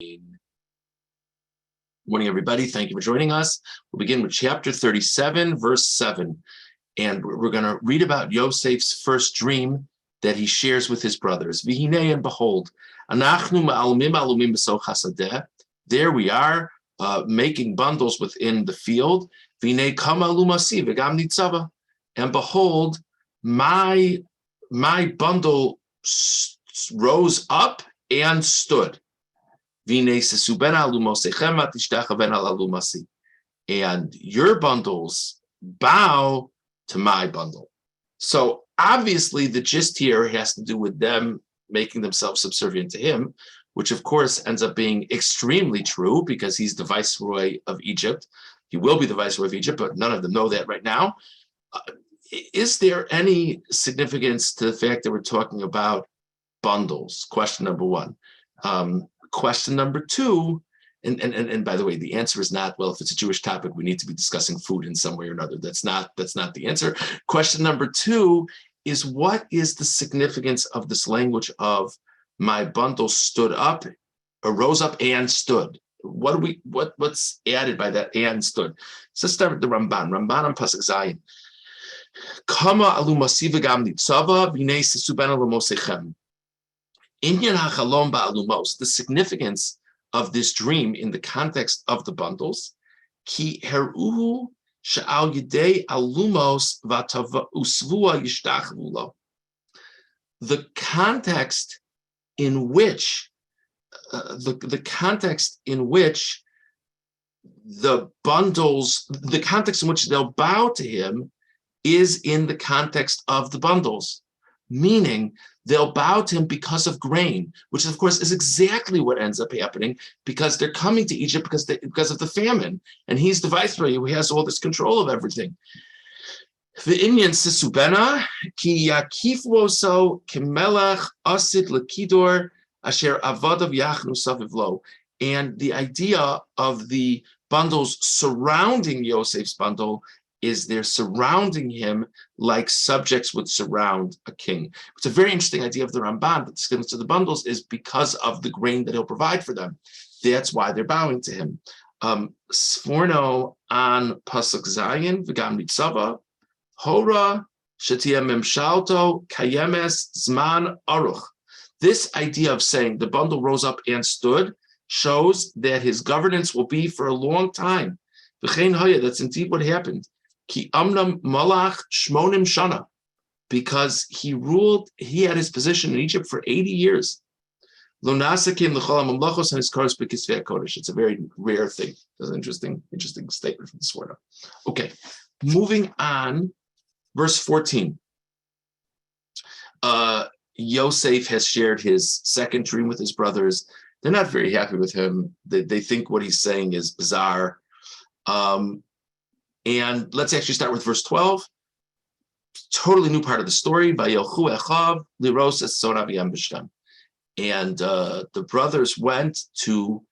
Good morning, everybody. Thank you for joining us. We'll begin with chapter 37, verse 7. And we're going to read about Yosef's first dream that he shares with his brothers. V'hinei, and behold, anachnu ma'alumim alumim b'soch hasadeh. There we are, making bundles within the field. V'hinei kama alumasi v'gam nitzava. And behold, my bundle rose up and stood. And your bundles bow to my bundle. So obviously the gist here has to do with them making themselves subservient to him, which of course ends up being extremely true because he's the viceroy of Egypt. He will be the viceroy of Egypt, but none of them know that right now. Is there any significance to the fact that we're talking about bundles? Question number one. Question number two, and by the way, the answer is not, well, if it's a Jewish topic, we need to be discussing food in some way or another. That's not the answer. Question number two is, what is the significance of this language of my bundle stood up, or rose up and stood? What's added by that and stood? So let's start with the Ramban. Ramban on Pasuk Zayin. Kama alumasi v'gam nitzava v'nei sesuben alumosechem. Inyan hachalom ba'alumos, the significance of this dream in the context of the bundles, ki heruhu she'al yidei alumos v'tava usvua yishtachvu lo. The context in which the context in which the bundles, the context in which they'll bow to him is in the context of the bundles, meaning they'll bow to him because of grain, which of course is exactly what ends up happening because they're coming to Egypt because of the famine, and he's the viceroy who has all this control of everything. V'inyan sisubena ki yakifwo so kemelech asid lekidor asher avadav yachnu saviv lo. And the idea of the bundles surrounding Yosef's bundle is they're surrounding him like subjects would surround a king. It's a very interesting idea of the Ramban, but the significance of the bundles is because of the grain that he'll provide for them. That's why they're bowing to him. Sforno on Pasuk Zayin, V'gam Nitzava, Hora, Shetia Memshalto, Kayemes, Zman, Aruch. This idea of saying the bundle rose up and stood shows that his governance will be for a long time. That's indeed what happened. Ki amnam malach shmonim shana, because he had his position in Egypt for 80 years. It's a very rare thing. That's an interesting statement from the Sforno. Okay, moving on, verse 14. Yosef has shared his second dream with his brothers. They're not very happy with him. They think what he's saying is bizarre. And let's actually start with verse 12. Totally new part of the story. And the brothers went to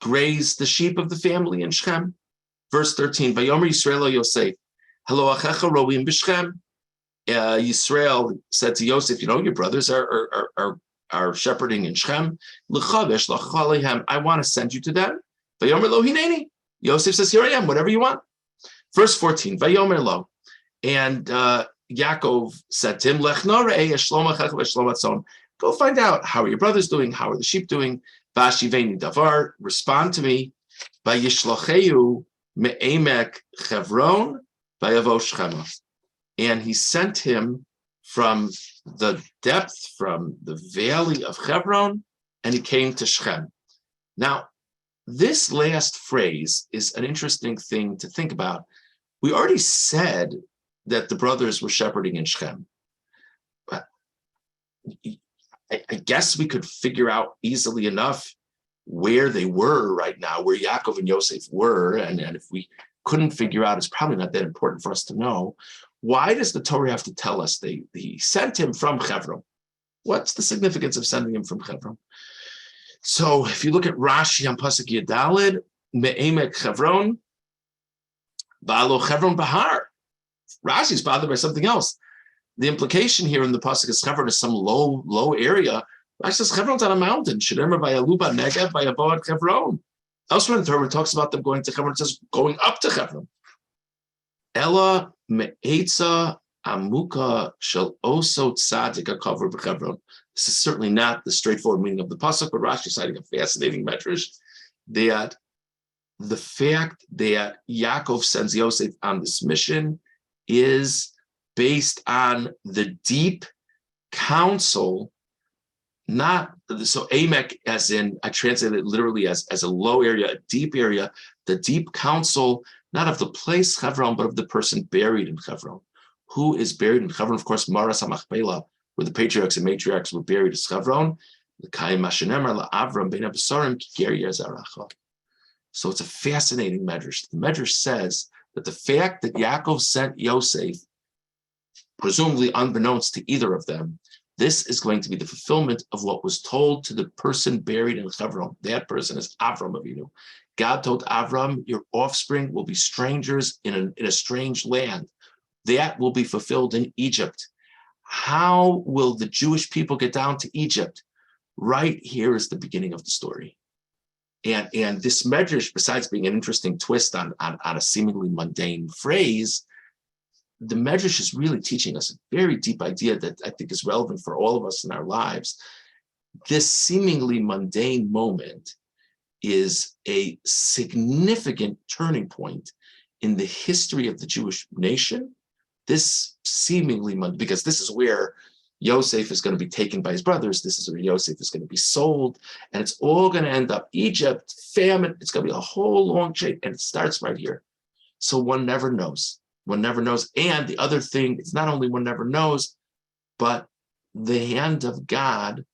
graze the sheep of the family in Shechem. Verse 13. Vayomer Yisrael Yosef, Halo achecha roim b'Shechem. Yisrael said to Yosef, your brothers are shepherding in Shechem. I want to send you to them. Vayomer lo hineni. Yosef says, here I am, whatever you want. Verse 14, Vayomer lo, and Yaakov said to him, Lech norei shlom achech v'shlom atzon. Go find out, how are your brothers doing? How are the sheep doing? Vashiveni davar, respond to me. Vayishlacheu me'emek Chevron vayavo Shechema. And he sent him from the depth, from the valley of Hebron, and he came to Shechem. Now, this last phrase is an interesting thing to think about. We already said that the brothers were shepherding in Shechem. But I guess we could figure out easily enough where they were right now, where Yaakov and Yosef were, and if we couldn't figure out, it's probably not that important for us to know. Why does the Torah have to tell us he sent him from Hebron? What's the significance of sending him from Hebron? So if you look at Rashi on Pasuk Yadalid, Me'emek Chevron, Ba'alo Chevron Bahar. Rashi is bothered by something else. The implication here in the Pasuk is Chevron is some low area. Rashi says Chevron's on a mountain. Shemar Vayaluba Negev Vayaboad Chevron. Elsewhere in the Torah, it talks about them going to Chevron. It says going up to Chevron. Ella me'etza amuka shel oso tzadik akaver b'Chevron. This is certainly not the straightforward meaning of the pasuk, but Rashi is citing a fascinating medrash that the fact that Yaakov sends Yosef on this mission is based on the deep counsel, not so Amek, as in I translated it literally as a low area, a deep area, the deep counsel, not of the place Chevron, but of the person buried in Chevron. Who is buried in Chevron? Of course, Maras HaMachpelah, where the patriarchs and matriarchs were buried, is Chevron. So it's a fascinating medrash. The medrash says that the fact that Yaakov sent Yosef, presumably unbeknownst to either of them, this is going to be the fulfillment of what was told to the person buried in Chevron. That person is Avram Avinu. God told Avram, your offspring will be strangers in a strange land. That will be fulfilled in Egypt. How will the Jewish people get down to Egypt? Right here is the beginning of the story. And this medrash, besides being an interesting twist on a seemingly mundane phrase, the medrash is really teaching us a very deep idea that I think is relevant for all of us in our lives. This seemingly mundane moment is a significant turning point in the history of the Jewish nation. This seemingly mundane, because this is where Yosef is going to be taken by his brothers. This is where Yosef is going to be sold, and it's all going to end up Egypt, famine. It's going to be a whole long chain, and it starts right here. So one never knows. One never knows. And the other thing, it's not only one never knows, but the hand of God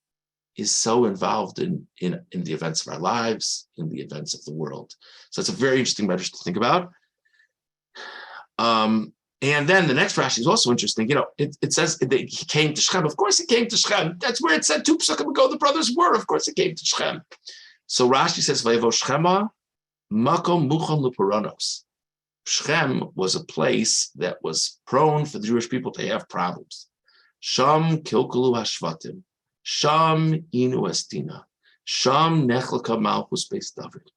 is so involved in the events of our lives, in the events of the world. So it's a very interesting matter to think about. And then the next Rashi is also interesting. You know, it says that he came to Shechem. Of course he came to Shechem. That's where it said 2 psukim ago the brothers were. Of course he came to Shechem. So Rashi says, Vayevo Shechema, makom muchon lepuranos. Shechem was a place that was prone for the Jewish people to have problems. Sham kilkulu hashvatim. Sham inu estina. Sham nechlaka malchus beis David.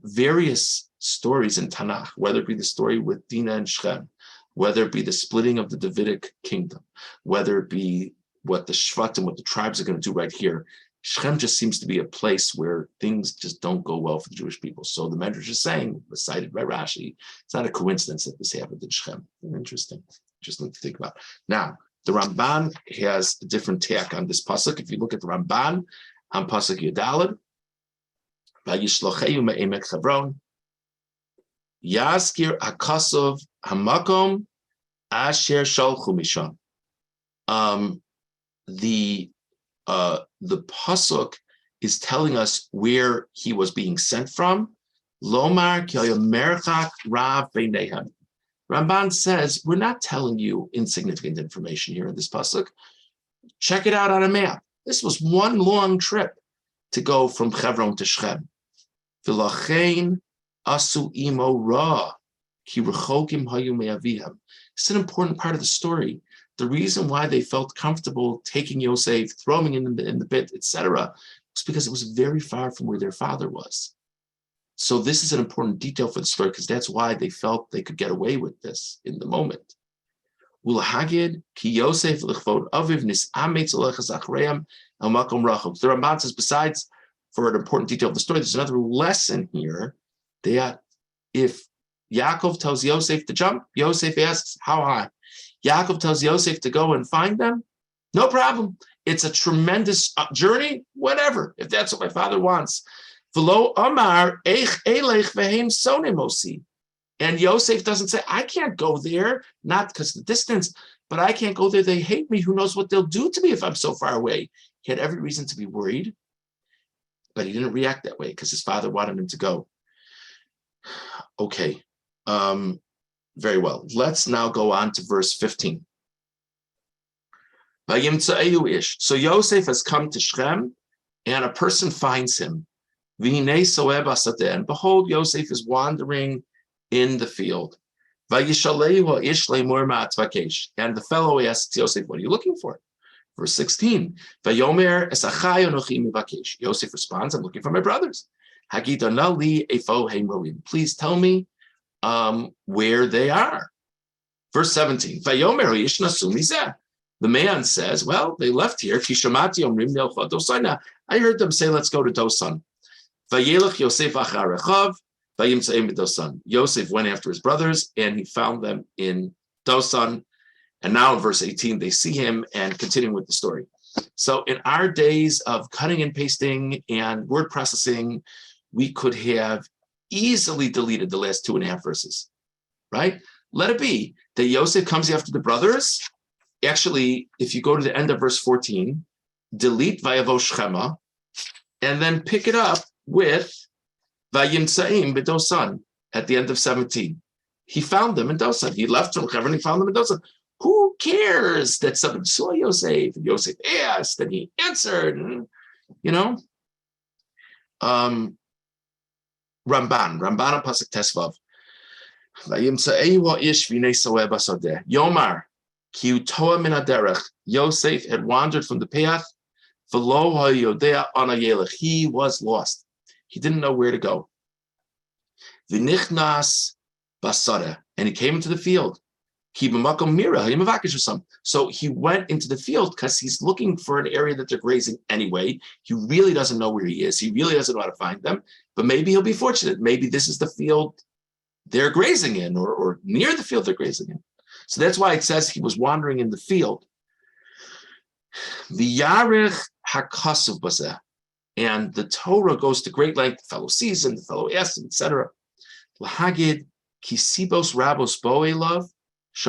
Various stories in Tanakh, whether it be the story with Dinah and Shechem, whether it be the splitting of the Davidic kingdom, whether it be what the Shvatim, what the tribes are going to do right here, Shechem just seems to be a place where things just don't go well for the Jewish people. So the Medrash is saying, cited by Rashi, it's not a coincidence that this happened in Shechem. Interesting to think about. Now, the Ramban has a different take on this pasuk. If you look at the Ramban on pasuk Yudalid, Vayishlocheyu me'emek Hebron, Yaskir Akasov Hamakom Asher Shalchu Misham. The pasuk is telling us where he was being sent from. Lomar Merchak Rav Beinehem. Ramban says we're not telling you insignificant information here in this pasuk. Check it out on a map. This was one long trip to go from Hebron to Shechem. V'lachein asu imo ra ki rechokim hayu me'avihem. It's an important part of the story. The reason why they felt comfortable taking Yosef, throwing him in the pit, etc., was because it was very far from where their father was. So this is an important detail for the story because that's why they felt they could get away with this in the moment. Ulhagid ki Yosef lichvod aviv nisametz olechas achreim el makom rachum. The Ramban says, besides for an important detail of the story, there's another lesson here that if Yaakov tells Yosef to jump, Yosef asks, how high? Yaakov tells Yosef to go and find them, no problem. It's a tremendous journey, whatever, if that's what my father wants. V'lo amar eich elech v'heim sonim osi. And Yosef doesn't say, I can't go there, not because of the distance, but I can't go there. They hate me. Who knows what they'll do to me if I'm so far away? He had every reason to be worried, but he didn't react that way because his father wanted him to go. Okay, very well. Let's now go on to verse 15. So Yosef has come to Shechem, and a person finds him. And behold, Yosef is wandering in the field. And the fellow asks Yosef, what are you looking for? Verse 16, Vayomer es achai anochi mivakesh. Yosef responds, I'm looking for my brothers. Hagidana li efo heim roim. Please tell me where they are. Verse 17, Vayomer yishna sumizeh. The man says, well, they left here. Kishamati omrim nelcha dosana. I heard them say, let's go to Dosan. Vayelech Yosef achar Rechav, vayimtzeim b'Dosan. Yosef went after his brothers, and he found them in Dosan. And now in verse 18, they see him, and continuing with the story. So in our days of cutting and pasting and word processing, we could have easily deleted the last 2.5 verses, right? Let it be that Yosef comes after the brothers. Actually, if you go to the end of verse 14, delete Vayavo Shchema, and then pick it up with Vayimtzaim b'Dosan at the end of 17. He found them in Dosan. He left from Hebron, he found them in Dosan. Who cares that someone saw Yosef and Yosef asked and he answered? Ramban on Pasuk Tesvav. Yomar ki utoa min haderech. Yosef had wandered from the path. V'lo hayodea ana yelech. He was lost. He didn't know where to go. V'nichnas basara, and he came into the field. So he went into the field because he's looking for an area that they're grazing anyway. He really doesn't know where he is. He really doesn't know how to find them. But maybe he'll be fortunate. Maybe this is the field they're grazing in, or near the field they're grazing in. So that's why it says he was wandering in the field. V'yarech hakasuv baseh. And the Torah goes to great length. The fellow sees him, the fellow asks him, etc. L'hagid kisibos rabos boelav. The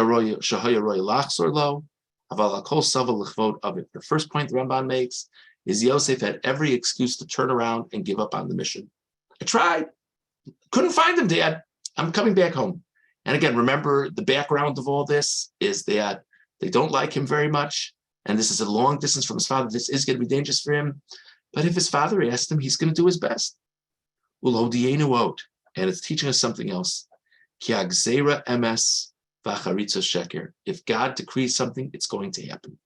first point the Ramban makes is Yosef had every excuse to turn around and give up on the mission. I tried, couldn't find him, Dad. I'm coming back home. And again, remember the background of all this is that they don't like him very much, and this is a long distance from his father. This is going to be dangerous for him. But if his father asked him, he's going to do his best. And it's teaching us something else. If God decrees something, it's going to happen.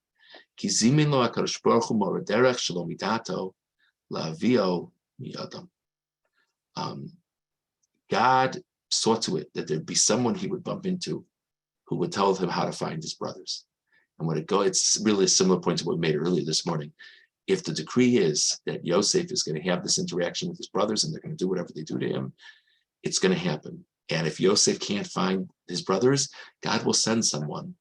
God saw to it that there'd be someone he would bump into who would tell him how to find his brothers. And when it's really a similar point to what we made earlier this morning. If the decree is that Yosef is going to have this interaction with his brothers and they're going to do whatever they do to him, it's going to happen. And if Yosef can't find his brothers, God will send someone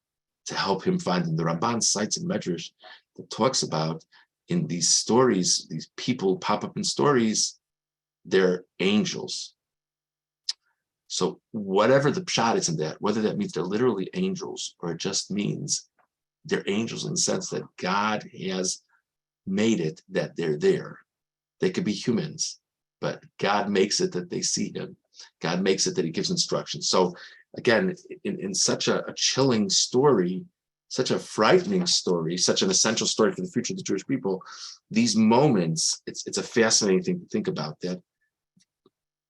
to help him find them. The Ramban cites in Medrash that talks about in these stories, these people pop up in stories, they're angels. So whatever the pshat is in that, whether that means they're literally angels or it just means they're angels in the sense that God has made it that they're there. They could be humans, but God makes it that they see him. God makes it that he gives instructions. So again, in such a chilling story, such a frightening story, such an essential story for the future of the Jewish people, these moments, it's a fascinating thing to think about that.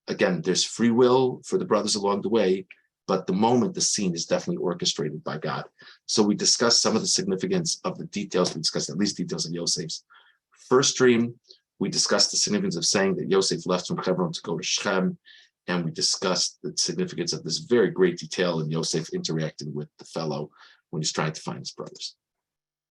Again, there's free will for the brothers along the way, but the moment, the scene is definitely orchestrated by God. So we discussed some of the significance of the details. We discussed at least details of Yosef's first dream. We discussed the significance of saying that Yosef left from Hebron to go to Shechem. And we discussed the significance of this very great detail in Yosef interacting with the fellow when he's trying to find his brothers.